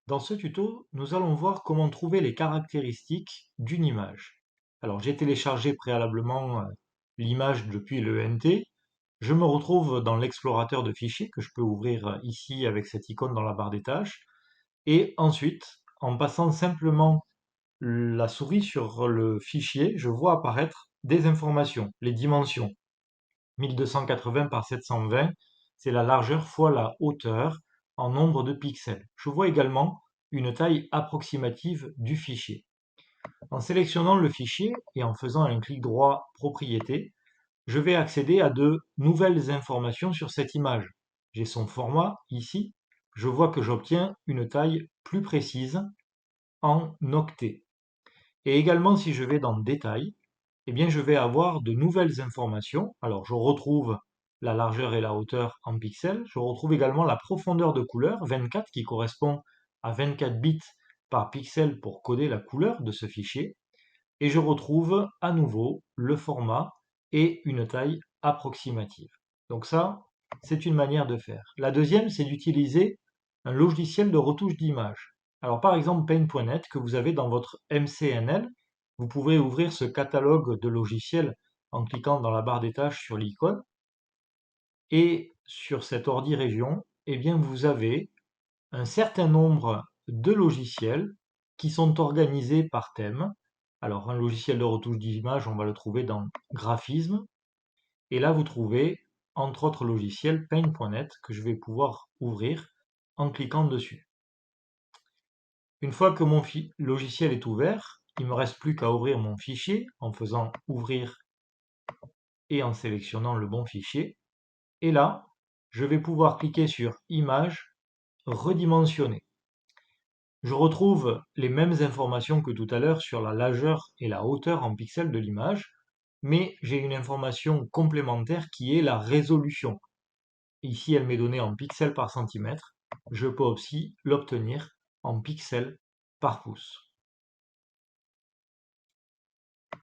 Dans ce tuto, nous allons voir comment trouver les caractéristiques d'une image. Alors, j'ai téléchargé préalablement l'image depuis le NT. Je me retrouve dans l'explorateur de fichiers que je peux ouvrir ici avec cette icône dans la barre des tâches. Et ensuite, en passant simplement la souris sur le fichier, je vois apparaître des informations, les dimensions. 1280 par 720, c'est la largeur fois la hauteur en nombre de pixels. Je vois également une taille approximative du fichier. En sélectionnant le fichier et en faisant un clic droit Propriétés, je vais accéder à de nouvelles informations sur cette image. J'ai son format ici. Je vois que j'obtiens une taille plus précise en octets. Et également, si je vais dans Détails, eh bien, je vais avoir de nouvelles informations. Alors, je retrouve la largeur et la hauteur en pixels. Je retrouve également la profondeur de couleur, 24, qui correspond à 24 bits par pixel pour coder la couleur de ce fichier. Et je retrouve à nouveau le format et une taille approximative. Donc ça, c'est une manière de faire. La deuxième, c'est d'utiliser un logiciel de retouche d'image. Alors par exemple Paint.net que vous avez dans votre MCNL, vous pouvez ouvrir ce catalogue de logiciels en cliquant dans la barre des tâches sur l'icône. Et sur cette ordi région, eh bien vous avez un certain nombre de logiciels qui sont organisés par thème. Alors un logiciel de retouche d'image, on va le trouver dans Graphisme. Et là, vous trouvez, entre autres logiciels, Paint.net que je vais pouvoir ouvrir en cliquant dessus. Une fois que mon logiciel est ouvert, il ne me reste plus qu'à ouvrir mon fichier en faisant ouvrir et en sélectionnant le bon fichier. Et là, je vais pouvoir cliquer sur Image, redimensionner. Je retrouve les mêmes informations que tout à l'heure sur la largeur et la hauteur en pixels de l'image, mais j'ai une information complémentaire qui est la résolution. Ici, elle m'est donnée en pixels par centimètre. Je peux aussi l'obtenir en pixels par pouce.